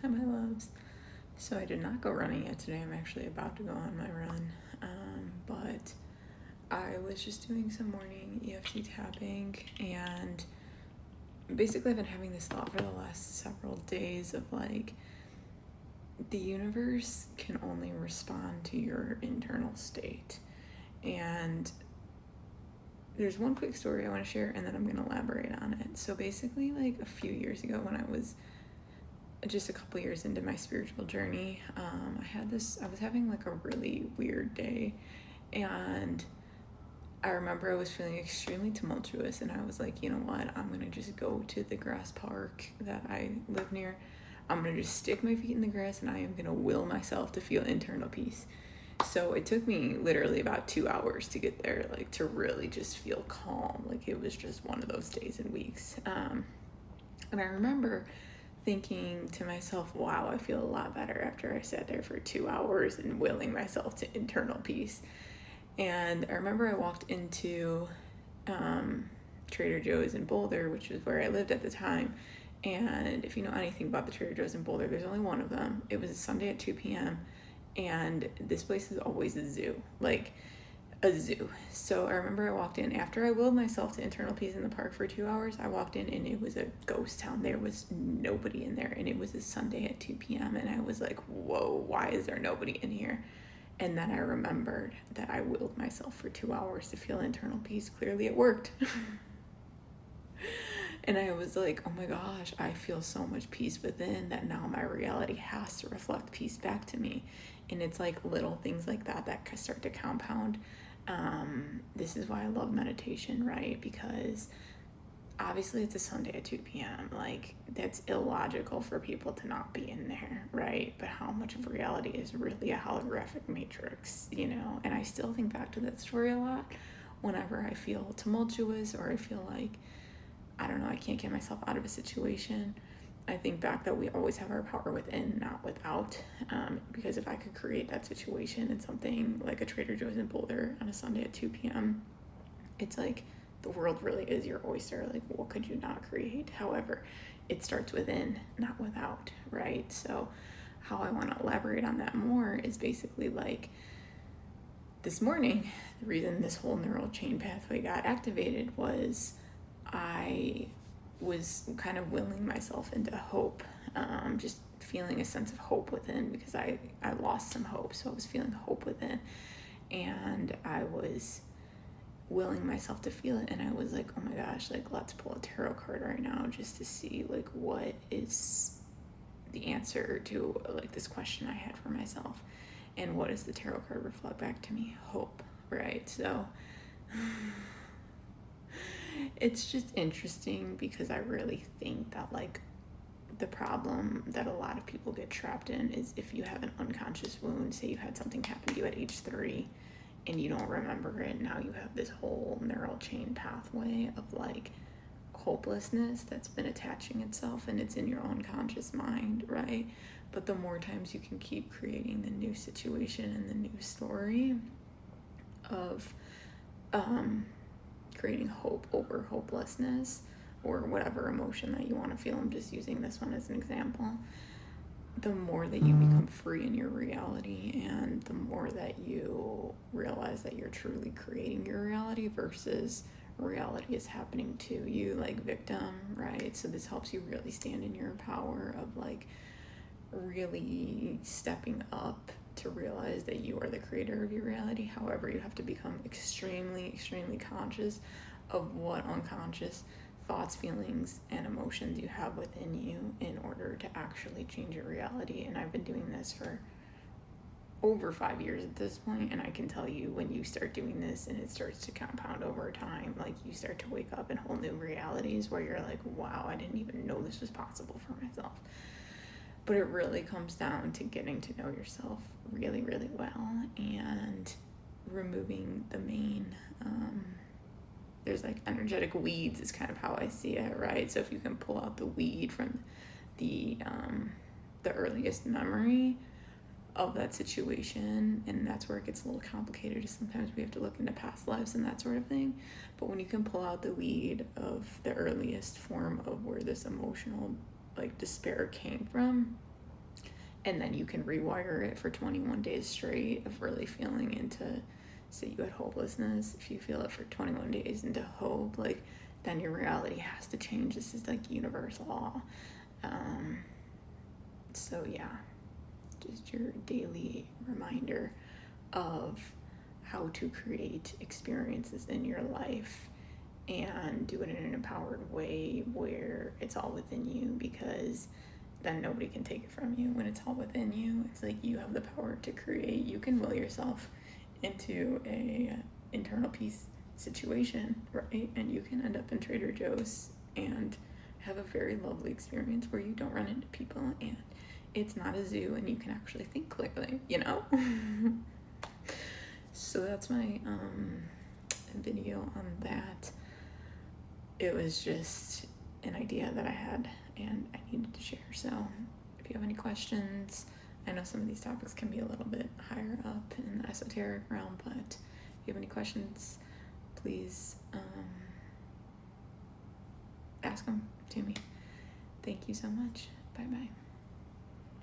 Hi, my loves. So I did not go running yet today. I'm actually about to go on my run. But I was just doing some morning EFT tapping, and basically I've been having this thought for the last several days of like, the universe can only respond to your internal state. And there's one quick story I want to share, and then I'm going to elaborate on it. So basically, like a few years ago, when I was just a couple years into my spiritual journey, I was having like a really weird day, and I remember I was feeling extremely tumultuous, and I was like, you know what, I'm gonna just go to the grass park that I live near. I'm gonna just stick my feet in the grass, and I am gonna will myself to feel internal peace. So it took me literally about 2 hours to get there, like to really just feel calm. Like it was just one of those days and weeks. And I remember thinking to myself, wow, I feel a lot better after I sat there for 2 hours and willing myself to internal peace. And I remember I walked into Trader Joe's in Boulder, which was where I lived at the time. And if you know anything about the Trader Joe's in Boulder, there's only one of them. It was a Sunday at 2 p.m. And this place is always a zoo, like a zoo. So I remember I walked in after I willed myself to internal peace in the park for 2 hours. I walked in and it was a ghost town. There was nobody in there, and it was a Sunday at 2 p.m. And I was like, whoa, why is there nobody in here? And then I remembered that I willed myself for 2 hours to feel internal peace. Clearly it worked. And I was like, oh my gosh, I feel so much peace within that now my reality has to reflect peace back to me. And it's like little things like that start to compound. This is why I love meditation, right? Because obviously it's a Sunday at 2 p.m. Like, that's illogical for people to not be in there, right? But how much of reality is really a holographic matrix, you know? And I still think back to that story a lot whenever I feel tumultuous, or I feel like, I don't know, I can't get myself out of a situation. I think back that we always have our power within, not without. Because if I could create that situation in something like a Trader Joe's in Boulder on a Sunday at 2 p.m., it's like the world really is your oyster. Like, what could you not create? However, it starts within, not without, right? So how I want to elaborate on that more is basically like, this morning, the reason this whole neural chain pathway got activated was I was kind of willing myself into hope, just feeling a sense of hope within, because I lost some hope. So I was feeling hope within, and I was willing myself to feel it. And I was like, oh my gosh, like, let's pull a tarot card right now just to see like what is the answer to like this question I had for myself. And what does the tarot card reflect back to me? Hope, right? So it's just interesting, because I really think that like the problem that a lot of people get trapped in is if you have an unconscious wound, say you had something happen to you at age 3 and you don't remember it, now you have this whole neural chain pathway of like hopelessness that's been attaching itself, and it's in your unconscious mind, right? But the more times you can keep creating the new situation and the new story of creating hope over hopelessness, or whatever emotion that you want to feel, I'm just using this one as an example, the more that you become free in your reality, and the more that you realize that you're truly creating your reality versus reality is happening to you, like victim, right? So this helps you really stand in your power of like really stepping up to realize that you are the creator of your reality. However, you have to become extremely, extremely conscious of what unconscious thoughts, feelings, and emotions you have within you in order to actually change your reality. And I've been doing this for over 5 years at this point, and I can tell you, when you start doing this and it starts to compound over time, like you start to wake up in whole new realities where you're like, wow, I didn't even know this was possible for myself. But it really comes down to getting to know yourself really, really well, and removing the main, there's like energetic weeds is kind of how I see it, right? So if you can pull out the weed from the earliest memory of that situation, and that's where it gets a little complicated, is sometimes we have to look into past lives and that sort of thing. But when you can pull out the weed of the earliest form of where this emotional like despair came from, and then you can rewire it for 21 days straight of really feeling into, say you had hopelessness, if you feel it for 21 days into hope, like, then your reality has to change. This is like universal law. So yeah, just your daily reminder of how to create experiences in your life and do it in an empowered way where it's all within you, because then nobody can take it from you. When it's all within you, it's like you have the power to create. You can will yourself into a internal peace situation, right? And you can end up in Trader Joe's and have a very lovely experience where you don't run into people and it's not a zoo and you can actually think clearly, you know? So that's my video on that. It was just an idea that I had and I needed to share. So if you have any questions, I know some of these topics can be a little bit higher up in the esoteric realm, but if you have any questions, please ask them to me. Thank you so much. Bye-bye.